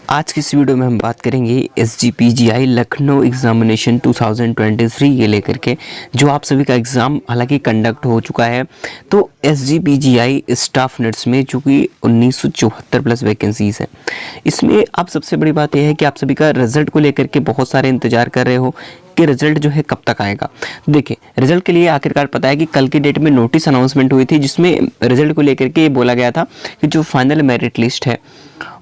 आज की इस वीडियो में हम बात करेंगे SGPGI लखनऊ एग्जामिनेशन 2023 के लेकर के, जो आप सभी का एग्ज़ाम हालांकि कंडक्ट हो चुका है। तो SGPGI स्टाफ नर्स में जो कि 1974 प्लस वैकेंसीज हैं, इसमें आप सबसे बड़ी बात यह है कि आप सभी का रिजल्ट को लेकर के बहुत सारे इंतजार कर रहे हो कि रिजल्ट जो है कब तक आएगा। देखिए, रिजल्ट के लिए आखिरकार पता है कि कल की डेट में नोटिस अनाउंसमेंट हुई थी, जिसमें रिजल्ट को लेकर के बोला गया था कि जो फाइनल मेरिट लिस्ट है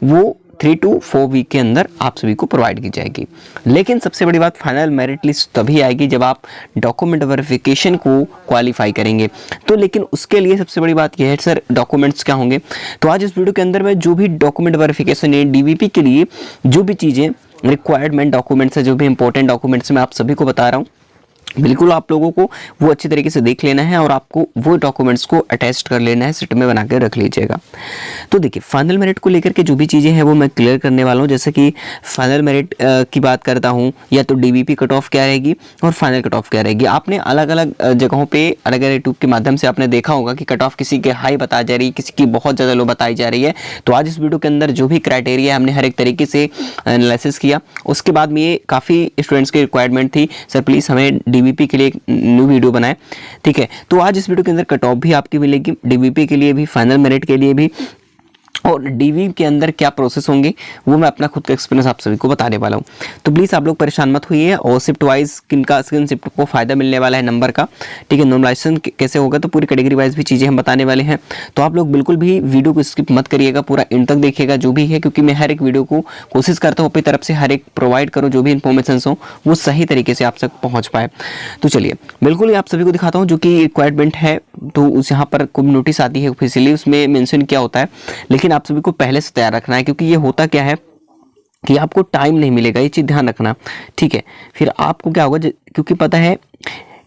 वो 3 to 4 वीक के अंदर आप सभी को प्रोवाइड की जाएगी। लेकिन सबसे बड़ी बात, फाइनल मेरिट लिस्ट तभी आएगी जब आप डॉक्यूमेंट वेरिफिकेशन को क्वालिफाई करेंगे। तो लेकिन उसके लिए सबसे बड़ी बात यह है सर, डॉक्यूमेंट्स क्या होंगे। तो आज इस वीडियो के अंदर मैं जो भी डॉक्यूमेंट वेरिफिकेशन है DVP के लिए जो भी चीज़ें रिक्वायरमेंट डॉक्यूमेंट्स है, जो भी इंपॉर्टेंट डॉक्यूमेंट्स मैं आप सभी को बता रहा हूँ, बिल्कुल आप लोगों को वो अच्छी तरीके से देख लेना है और आपको वो डॉक्यूमेंट्स को अटैच कर लेना है, सिट में बना के रख लीजिएगा। तो देखिए, फाइनल मेरिट को लेकर के जो भी चीज़ें हैं वो मैं क्लियर करने वाला हूँ। जैसे कि फाइनल मेरिट की बात करता हूँ, या तो DVP कट ऑफ क्या रहेगी और फाइनल कट ऑफ क्या रहेगी। आपने अलग अलग जगहों पे अलग अलग यूट्यूब के माध्यम से आपने देखा होगा कि कट ऑफ किसी के हाई बताई जा रही है, किसी की बहुत ज़्यादा लो बताई जा रही है। तो आज इस वीडियो के अंदर जो भी क्राइटेरिया हमने हर एक तरीके से एनालिसिस किया। उसके बाद में ये काफ़ी स्टूडेंट्स की रिक्वायरमेंट थी, सर प्लीज़ हमें DVP के लिए एक न्यू वीडियो बनाए, ठीक है। तो आज इस वीडियो के अंदर कट ऑफ भी आपकी मिलेगी, DVP के लिए भी, फाइनल मेरिट के लिए भी, और DV के अंदर क्या प्रोसेस होंगे वो मैं अपना खुद का एक्सपीरियंस आप सभी को बताने वाला हूँ। तो प्लीज़ आप लोग परेशान मत होइए। और शिफ्ट वाइज किन शिफ्ट को फ़ायदा मिलने वाला है नंबर का, ठीक है, नॉर्मलाइजेशन कैसे होगा, तो पूरी कैटेगरी वाइज भी चीज़ें हम बताने वाले हैं। तो आप लोग बिल्कुल भी वीडियो को स्किप मत करिएगा, पूरा एंड तक देखिएगा जो भी है, क्योंकि मैं हर एक वीडियो को कोशिश करता हूँ अपनी तरफ से हर एक प्रोवाइड करूँ, जो भी इन्फॉर्मेशन हो वो सही तरीके से आप तक पहुँच पाए। तो चलिए बिल्कुल आप सभी को दिखाता हूँ जो कि रिक्वायरमेंट है। तो उस यहाँ पर कोई नोटिस आती है ऑफिशियली, उसमें मेंशन क्या होता है, लेकिन आप सभी को पहले से तैयार रखना है, क्योंकि ये होता क्या है कि आपको टाइम नहीं मिलेगा, ये चीज़ ध्यान रखना, ठीक है। फिर आपको क्या होगा, क्योंकि पता है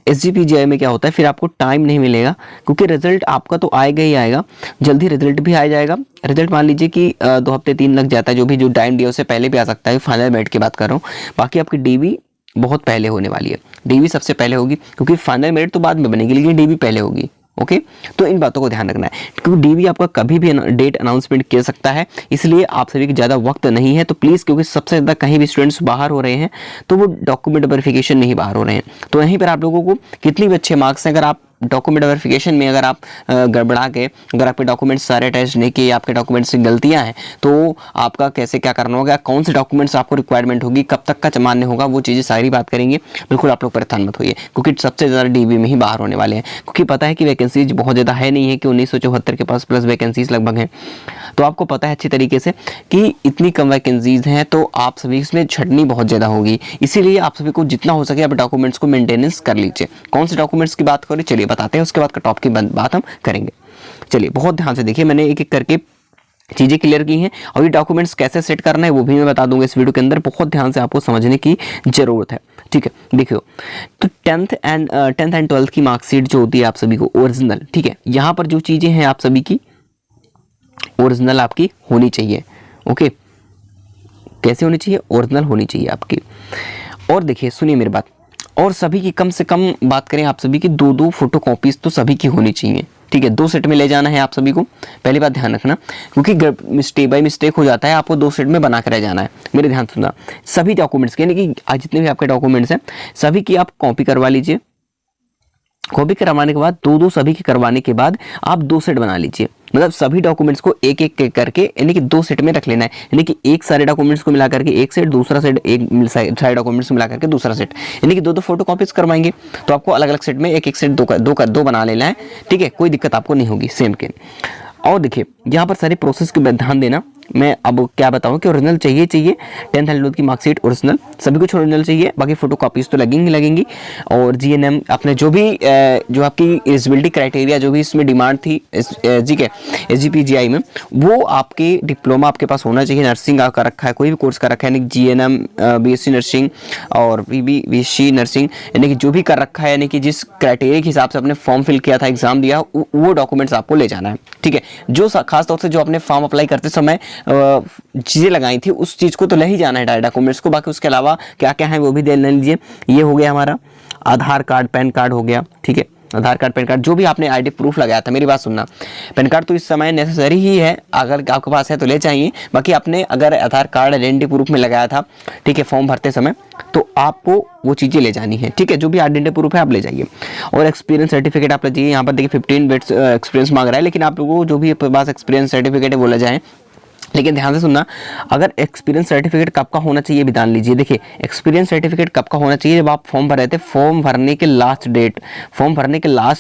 SGPGI में क्या होता है, फिर आपको टाइम नहीं मिलेगा, क्योंकि रिजल्ट आपका तो आएगा ही आएगा, जल्दी रिजल्ट भी आ जाएगा। रिजल्ट मान लीजिए कि 2 हफ्ते 3 लग जाता है, जो टाइम दिया उससे पहले भी आ सकता है। फाइनल मेरिट की बात कर रहा हूँ, बाकी आपकी DV बहुत पहले होने वाली है। DV सबसे पहले होगी, क्योंकि फाइनल मेरिट तो बाद में बनेगी, लेकिन DV पहले होगी। ओके, तो इन बातों को ध्यान रखना है, क्योंकि DV आपका कभी भी डेट अनाउंसमेंट कर सकता है, इसलिए आप सभी को ज़्यादा वक्त नहीं है। तो प्लीज़, क्योंकि सबसे ज़्यादा कहीं भी स्टूडेंट्स बाहर हो रहे हैं तो वो डॉक्यूमेंट वेरिफिकेशन नहीं बाहर हो रहे हैं। तो यहीं पर आप लोगों को कितनी भी अच्छे मार्क्स हैं, अगर आप डॉक्यूमेंट वेरिफिकेशन में अगर आप गड़बड़ा के, अगर आपके डॉक्यूमेंट्स सारे अटैच नहीं किए, आपके डॉक्यूमेंट्स में गलतियां हैं, तो आपका कैसे क्या करना होगा, कौन से डॉक्यूमेंट्स आपको रिक्वायरमेंट होगी, कब तक का मान्य होगा, वो चीज़ें सारी बात करेंगे। बिल्कुल आप लोग परेशान मत होइए, क्योंकि सबसे ज़्यादा DV में ही बाहर होने वाले हैं, क्योंकि पता है कि वैकेंसीज बहुत ज़्यादा है नहीं है कि 1974 के पास प्लस वैकेंसीज लगभग हैं। तो आपको पता है अच्छी तरीके से कि इतनी कम वैकेंसीज हैं, तो आप सभी इसमें छटनी बहुत ज़्यादा होगी। इसीलिए आप सभी को जितना हो सके आप डॉक्यूमेंट्स को मेंटेनेंस कर लीजिए। कौन से डॉक्यूमेंट्स की बात करें, चलिए बताते हैं, उसके बाद कट ऑफ की बात हम करेंगे। चलिए बहुत ध्यान से देखिए, मैंने एक एक करके चीज़ें क्लियर की हैं, और ये डॉक्यूमेंट्स कैसे सेट करना है वो भी मैं बता दूंगा इस वीडियो के अंदर। बहुत ध्यान से आपको समझने की ज़रूरत है, ठीक है। देखियो, तो 10th एंड 12th की मार्कशीट जो होती है आप सभी को ओरिजिनल, ठीक है, यहाँ पर जो चीज़ें हैं आप सभी की ओरिजिनल आपकी होनी चाहिए। ओके, कैसे होनी चाहिए, ओरिजिनल होनी चाहिए आपकी। और देखिए, सुनिए मेरी बात, और सभी की कम से कम बात करें, आप सभी की 2-2 फोटोकॉपीज तो सभी की होनी चाहिए, ठीक है। 2 सेट में ले जाना है आप सभी को, पहली बात ध्यान रखना, क्योंकि मिस्टेक बाय मिस्टेक हो जाता है, आपको 2 सेट में बना कर रह जाना है। मेरे ध्यान सुनना, सभी डॉक्यूमेंट्स के, यानी कि आज जितने भी आपके डॉक्यूमेंट्स हैं सभी की आप कॉपी करवा लीजिए। कॉपी करवाने के बाद 2-2 सभी के करवाने के बाद आप 2 सेट बना लीजिए। मतलब सभी डॉक्यूमेंट्स को एक एक करके, यानी कि 2 सेट में रख लेना है, यानी कि एक सारे डॉक्यूमेंट्स को मिला करके एक सेट, दूसरा सेट एक सारे डॉक्यूमेंट्स को मिला करके दूसरा सेट, यानी कि 2-2 फोटो कॉपीज करवाएंगे। तो आपको अलग अलग सेट में एक एक सेट दो बना लेना है, ठीक है, कोई दिक्कत आपको नहीं होगी सेम के। और देखिए, यहाँ पर सारे प्रोसेस के ध्यान देना। मैं अब क्या बताऊं कि ओरिजिनल चाहिए 10th एंड 12th की मार्कशीट ओरिजिनल, सभी कुछ ओरिजिनल चाहिए, बाकी फोटो कॉपीज तो लगेंगी। और GNM अपने जो भी जो आपकी एलिजिबिलिटी क्राइटेरिया जो भी इसमें डिमांड थी SGPGI में, वो आपके डिप्लोमा आपके पास होना चाहिए, नर्सिंग का रखा है, कोई भी कोर्स का रखा है, यानी GNM BSc नर्सिंग और BSc नर्सिंग, यानी कि जो भी कर रखा है, यानी कि जिस क्राइटेरिया के हिसाब से आपने फॉर्म फिल किया था, एग्जाम दिया, वो डॉक्यूमेंट्स आपको ले जाना है, ठीक है। जो खासतौर से जो आपने फॉर्म अप्लाई करते समय चीज़ें लगाई थी उस चीज़ को तो ले ही जाना है डॉक्यूमेंट्स को। बाकी उसके अलावा क्या क्या है वो भी दे लीजिए। ये हो गया हमारा आधार कार्ड, पैन कार्ड हो गया, ठीक है, आधार कार्ड, पैन कार्ड, जो भी आपने आईडी प्रूफ लगाया था, मेरी बात सुनना, पैन कार्ड तो इस समय नेसेसरी ही है, अगर आपके पास है तो ले चाहिए। बाकी आपने अगर आधार कार्ड आइडेंटिटी प्रूफ में लगाया था, ठीक है, फॉर्म भरते समय, तो आपको वो चीज़ें ले जानी है, ठीक है, जो भी आइडेंटिटी प्रूफ है आप ले जाइए। और एक्सपीरियंस सर्टिफिकेट आप ले जाइए। यहाँ पर देखिए 15 वेट्स एक्सपीरियंस मांग रहा है, लेकिन आप लोगों को जो भी आपके पास एक्सपीरियंस सर्टिफिकेट है वो ले जाएं। लेकिन ध्यान से सुनना, अगर एक्सपीरियंस सर्टिफिकेट कब का होना चाहिए भी जान लीजिए। देखिए एक्सपीरियंस सर्टिफिकेट कब का होना चाहिए, जब आप फॉर्म भर रहे थे, फॉर्म भरने के लास्ट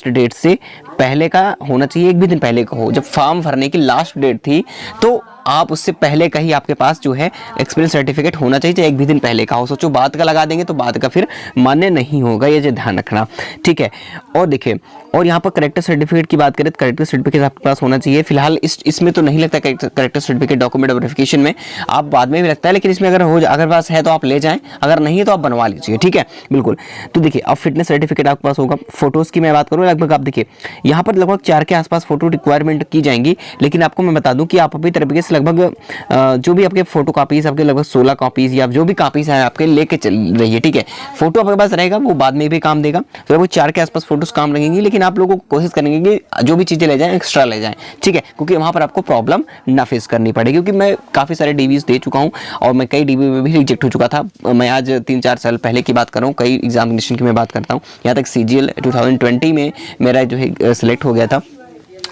डेट से पहले का होना चाहिए, एक भी दिन पहले का हो। जब फॉर्म भरने की लास्ट डेट थी तो आप उससे पहले का ही आपके पास जो है एक्सपीरियंस सर्टिफिकेट होना चाहिए, चाहे एक भी दिन पहले का हो। सोचो बाद का लगा देंगे तो बाद का फिर मान्य नहीं होगा, ये जो ध्यान रखना, ठीक है। और देखिए, और यहाँ पर करेक्टर सर्टिफिकेट की बात करें तो करेक्टर सर्टिफिकेट आपके पास होना चाहिए। फिलहाल इसमें तो नहीं लगता करेक्टर सर्टिफिकेट डॉक्यूमेंट वेरिफिकेशन में, आप बाद में भी लगता है, लेकिन इसमें अगर पास है तो आप ले जाएं, अगर नहीं है तो आप बनवा लीजिए, ठीक है, बिल्कुल। तो देखिए अब फिटनेस सर्टिफिकेट आपके पास होगा। फोटोज़ की मैं बात करूँ, लगभग आप देखिए यहाँ पर लगभग 4 के आसपास फोटो रिक्वायरमेंट की जाएंगी, लेकिन आपको मैं बता दूं कि आप अपनी तरीके से लगभग जो भी आपके फोटो कॉपीज आपके लगभग 16 कॉपीज या जो भी कॉपीज है आपके लेके चल रही है, ठीक है। फोटो आपके पास रहेगा, वो बाद में भी काम देगा, तो लगभग 4 के आसपास फोटोज काम लगेंगी, लेकिन आप लोगों को कोशिश करेंगे कि जो भी चीज़ें ले जाएं एक्स्ट्रा ले जाएं, ठीक है, क्योंकि वहाँ पर आपको प्रॉब्लम ना फेस करनी पड़े। क्योंकि मैं काफ़ी सारे डीवीज दे चुका हूँ और मैं कई डीवी में भी रिजेक्ट हो चुका था। मैं आज 3-4 साल पहले की बात कर रहा हूँ, कई एग्जामिनेशन की मैं बात करता हूँ। यहाँ तक CGL 2020 में मेरा जो है सिलेक्ट हो गया था,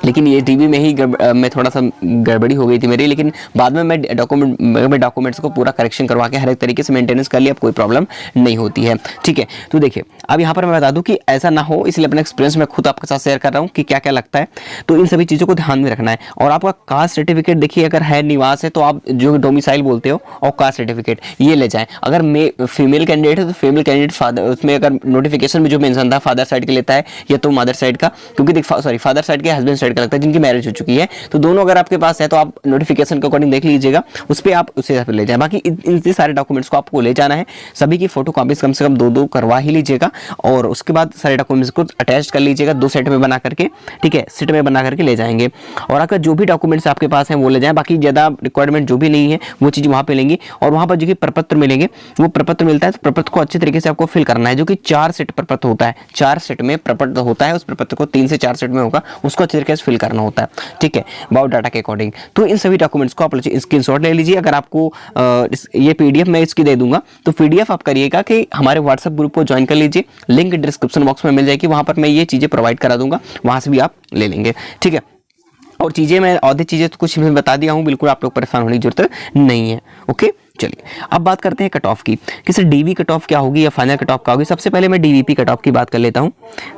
लेकिन ये डीवी में ही मैं थोड़ा सा गड़बड़ी हो गई थी मेरी, लेकिन बाद में मैं डॉक्यूमेंट्स को पूरा करेक्शन करवा के हर एक तरीके से मेंटेनेंस कर लिया, अब कोई प्रॉब्लम नहीं होती है, ठीक है। तो देखिए अब यहाँ पर मैं बता दूं कि ऐसा ना हो, इसलिए अपना एक्सपीरियंस मैं खुद आपके साथ शेयर कर रहा हूँ कि क्या क्या लगता है। तो इन सभी चीज़ों को ध्यान में रखना है। और आपका कास्ट सर्टिफिकेट देखिए, अगर है निवास है तो आप जो डोमिसाइल बोलते हो और कास्ट सर्टिफिकेट ये ले जाएँ। अगर फीमेल कैंडिडेट है तो फीमेल कैंडिडेट फादर, उसमें अगर नोटिफिकेशन में जो मेंशन था फादर साइड के लेता है या तो मदर साइड का, क्योंकि फादर साइड के हस्बैंड साइड का लगता है जिनकी मैरिज हो चुकी है, तो दोनों अगर आपके पास है तो आप नोटिफिकेशन के अकॉर्डिंग देख लीजिएगा, उस पर आप उसे ले जाएं। बाकी इन सारे डॉक्यूमेंट्स को आपको ले जाना है, सभी की फोटो कॉपीज कम से कम 2-2 करवा ही लीजिएगा, और उसके बाद सारे डॉक्यूमेंट्स को अटैच कर लीजिएगा 2 सेट में बना करके, ठीक है, सेट में बना करके ले जाएंगे। और अगर जो भी डॉक्यूमेंट्स आपके पास हैं वो ले जाएं, बाकी ज़्यादा रिक्वायरमेंट जो भी नहीं है वो चीज़ वहाँ पे लेंगे। और वहाँ पर जो कि प्रपत्र मिलेंगे, वो प्रपत्र मिलता है तो प्रपत्र को अच्छे तरीके से आपको फिल करना है, जो कि 4 सेट प्रपत्र होता है, 4 सेट में प्रपत्र होता है, उस प्रपत्र को 3 से 4 सेट में होगा, उसको अच्छे तरीके से फिल करना होता है, ठीक है, बायोडाटा के अकॉर्डिंग। तो इन सभी डॉक्यूमेंट्स को आप स्क्रीनशॉट ले लीजिए। अगर आपको ये PDF मैं इसकी दे दूंगा तो PDF आप करिएगा कि हमारे व्हाट्सएप ग्रुप को ज्वाइन कर लीजिए, लिंक डिस्क्रिप्शन बॉक्स में मिल जाएगी, वहां पर मैं ये चीज़ें प्रोवाइड करा दूंगा, वहां से भी आप ले लेंगे, ठीक है। और चीज़ें मैं आधी चीज़ें तो कुछ मैं बता दिया हूँ, बिल्कुल आप लोग परेशान होने की जरूरत नहीं है, ओके। चलिए अब बात करते हैं कट ऑफ की, कि सर DV कट ऑफ क्या होगी या फाइनल कट ऑफ क्या होगी। सबसे पहले मैं DVP कट ऑफ की बात कर लेता हूं।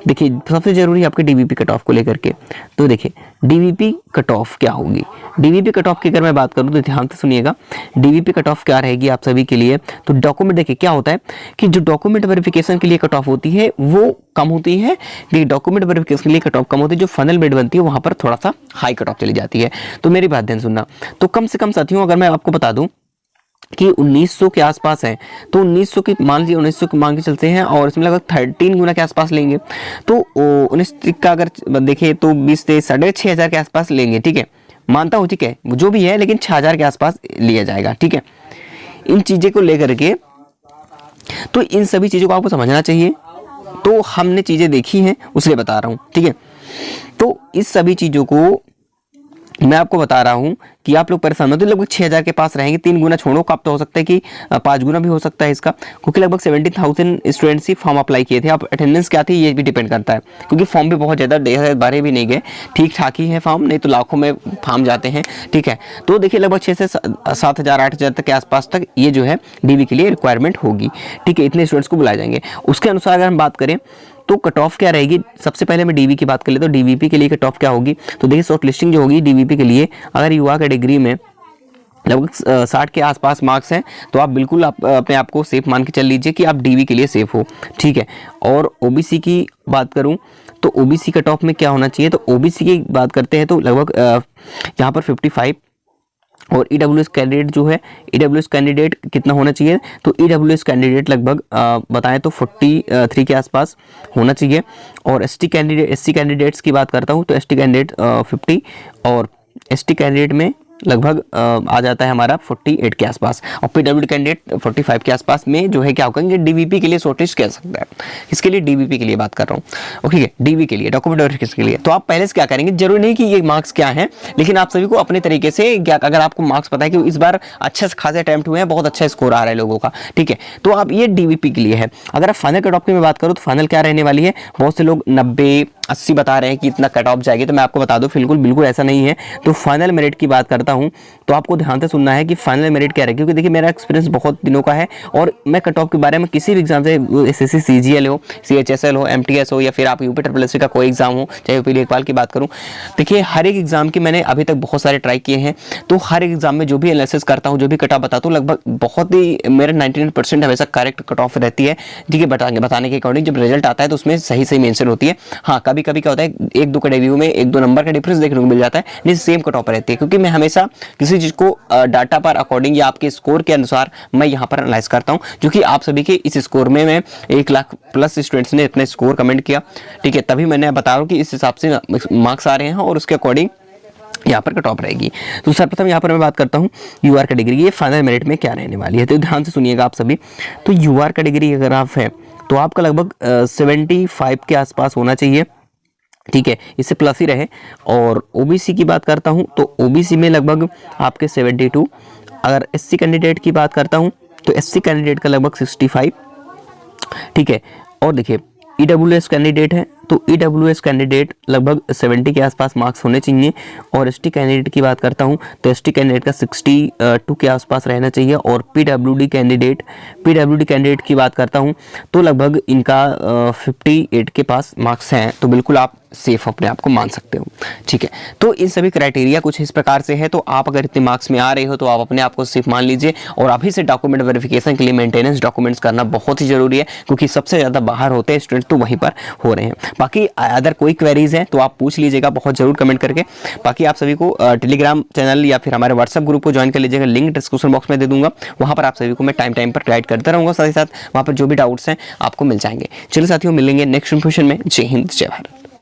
देखिए सबसे जरूरी आपके DVP कट ऑफ को लेकर के, तो देखिए DVP कट ऑफ क्या होगी। DVP कट ऑफ की अगर मैं बात करूं तो ध्यान से सुनिएगा, DVP कट ऑफ क्या रहेगी आप सभी के लिए। तो डॉक्यूमेंट देखिए क्या होता है कि जो डॉक्यूमेंट वेरिफिकेशन के लिए कट ऑफ होती है वो कम होती है, डॉक्यूमेंट वेरिफिकेशन के लिए कट ऑफ कम होती है, जो फाइनल मेरिट बनती है वहां पर थोड़ा सा हाई कट ऑफ चली जाती है। तो मेरी बात ध्यान सुनना, तो कम से कम साथियों अगर मैं आपको बता दूं कि 1900 के आसपास है, तो 1900 की मान लीजिए 1900 की मान के चलते हैं, और इसमें लगभग 13 गुना के आसपास लेंगे, तो 19 का अगर देखें तो 20 से 6,500 के आसपास लेंगे, ठीक है, मानता हूँ, ठीक है, जो भी है, लेकिन 6,000 के आसपास लिया जाएगा, ठीक है। इन चीज़ें को लेकर के, तो इन सभी चीज़ों को आपको समझना चाहिए। तो हमने चीज़ें देखी हैं उसलिए बता रहा हूँ, ठीक है। तो इस सभी चीज़ों को मैं आपको बता रहा हूं कि आप लोग परेशान मत हो, लगभग 6,000 के पास रहेंगे। 3 गुना छोड़ो, कब तो हो सकता है कि 5 गुना भी हो सकता है इसका, क्योंकि लगभग 17,000 स्टूडेंट्स ही फॉर्म अप्लाई किए थे। अब अटेंडेंस क्या थी ये भी डिपेंड करता है, क्योंकि फॉर्म भी बहुत ज़्यादा 10,000 भी नहीं गए, ठीक ठाक ही है फॉर्म, नहीं तो लाखों में फॉर्म जाते हैं, ठीक है। तो देखिए लगभग 6 से 7,000 8,000 तक के आसपास तक ये जो है DV के लिए रिक्वायरमेंट होगी, ठीक है, इतने स्टूडेंट्स को बुलाए जाएंगे। उसके अनुसार अगर हम बात करें तो कट ऑफ क्या रहेगी, सबसे पहले मैं DV की बात कर लेता हूँ। DVP के लिए कट ऑफ क्या होगी, तो देखिए शॉर्ट लिस्टिंग जो होगी DVP के लिए, अगर युवा कैटेगरी में लगभग 60 के आसपास मार्क्स हैं तो आप बिल्कुल अपने आप को सेफ मान के चल लीजिए कि आप DV के लिए सेफ हो, ठीक है। और OBC की बात करूं तो OBC कट ऑफ में क्या होना चाहिए, तो OBC की बात करते हैं तो लगभग यहाँ पर 55, और EWS कैंडिडेट जो है, EWS कैंडिडेट कितना होना चाहिए, तो EWS कैंडिडेट लगभग बताएं तो 43 के आसपास होना चाहिए। और SC कैंडिडेट्स की बात करता हूं तो ST कैंडिडेट 50, और ST कैंडिडेट में लगभग आ जाता है हमारा 48 के आसपास, और पीडब्ल्यूडी कैंडिडेट 45 के आसपास में जो है क्या होगा, डीवीपी के लिए शॉर्टलिस्ट कह सकता है। इसके लिए डीवीपी के लिए बात कर रहा हूँ, ओके, डीवी के लिए, डॉक्यूमेंट वेरिफिकेशन के लिए। तो आप पहले से क्या करेंगे, जरूरी नहीं कि ये मार्क्स क्या है, लेकिन आप सभी को अपने तरीके से अगर आपको मार्क्स पता है कि इस बार अच्छे से खासे अटेम्प्ट हुए हैं, बहुत अच्छा स्कोर आ रहा है लोगों का, ठीक है, तो आप ये डीवीपी के लिए है। अगर आप फाइनल कट ऑफ की मैं बात करूँ तो फाइनल क्या रहने वाली है, बहुत से लोग 90-80 बता रहे हैं कि इतना कट ऑफ जाएगी, तो मैं आपको बता दूं बिल्कुल ऐसा नहीं है। तो फाइनल मेरिट की बात करता हूं तो आपको ध्यान से सुनना है कि फाइनल मेरिट क्या है, क्योंकि देखिए मेरा एक्सपीरियंस बहुत दिनों का है और मैं कट ऑफ के बारे में किसी भी एग्जाम से, एसएससी सीजीएल हो, सीएचएसएल हो, एमटीएस हो, या फिर आप यूपी ट्रिपल एससी का कोई एग्जाम हो, चाहे यूपी लेखपाल की बात करूं, देखिए हर एक एग्जाम की मैंने अभी तक बहुत सारे ट्राई किए हैं। तो हर एक एग्जाम में जो भी एनालिसिस करता हूं, जो भी कट ऑफ बताता हूं, लगभग बहुत ही मेरा 99% हमेशा करेक्ट कट ऑफ रहती है, ठीक है, बताने के अकॉर्डिंग जब रिजल्ट आता है तो उसमें सही मेंशन होती है। हाँ, कभी कभी क्या होता है, एक दो का रिव्यू में 1-2 नंबर का डिफरेंस देखने को मिल जाता है, नहीं सेम कट ऑफ रहती है, क्योंकि मैं हमेशा किसी चीज को डाटा पर अकॉर्डिंग या आपके स्कोर के अनुसार मैं यहाँ पर एनालाइज करता हूँ, जो कि आप सभी के इस स्कोर में मैं 1 लाख प्लस स्टूडेंट्स ने अपना स्कोर कमेंट किया, ठीक है, तभी मैंने बता रहा हूँ कि इस हिसाब से मार्क्स आ रहे हैं और उसके अकॉर्डिंग यहाँ पर कट ऑफ रहेगी। तो सर्वप्रथम यहाँ पर मैं बात करता हूँ यूआर कैटेगरी, ये फाइनल मेरिट में क्या रहने वाली है, तो ध्यान से सुनिएगा आप सभी। तो यूआर कैटेगरी अगर आप है तो आपका लगभग 75 के आसपास होना चाहिए, ठीक है, इससे प्लस ही रहे। और ओबीसी की बात करता हूं तो ओबीसी में लगभग आपके 72। अगर एससी कैंडिडेट की बात करता हूं तो एससी कैंडिडेट का लगभग 65, ठीक है। और देखिए ईडब्ल्यूएस कैंडिडेट है तो ईडब्ल्यूएस कैंडिडेट लगभग 70 के आसपास मार्क्स होने चाहिए। और एसटी कैंडिडेट की बात करता हूं तो एसटी कैंडिडेट का 62 के आसपास रहना चाहिए। और पीडब्ल्यूडी कैंडिडेट की बात करता हूं तो लगभग इनका 58 के पास मार्क्स हैं, तो बिल्कुल आप सेफ अपने आप को मान सकते हो, ठीक है। तो इन सभी क्राइटेरिया कुछ इस प्रकार से है। तो आप अगर इतने मार्क्स में आ रहे हो तो आप अपने आप को सेफ मान लीजिए, और अभी से डॉक्यूमेंट वेरिफिकेशन के लिए मेंटेनेंस डॉक्यूमेंट्स करना बहुत ही जरूरी है, क्योंकि सबसे ज़्यादा बाहर होते हैं स्टूडेंट तो वहीं पर हो रहे हैं। बाकी अदर कोई क्वेरीज हैं तो आप पूछ लीजिएगा बहुत जरूर कमेंट करके। बाकी आप सभी को टेलीग्राम चैनल या फिर हमारे व्हाट्सएप ग्रुप को ज्वाइन कर लीजिएगा, लिंक डिस्क्रिप्शन बॉक्स में दे दूंगा, वहाँ पर आप सभी को मैं टाइम पर गाइड करता रहूँगा, साथ ही साथ वहाँ पर जो भी डाउट्स हैं आपको मिल जाएंगे। चलिए साथियों, मिलेंगे नेक्स्ट इन्फॉर्मेशन में। जय हिंद, जय भारत।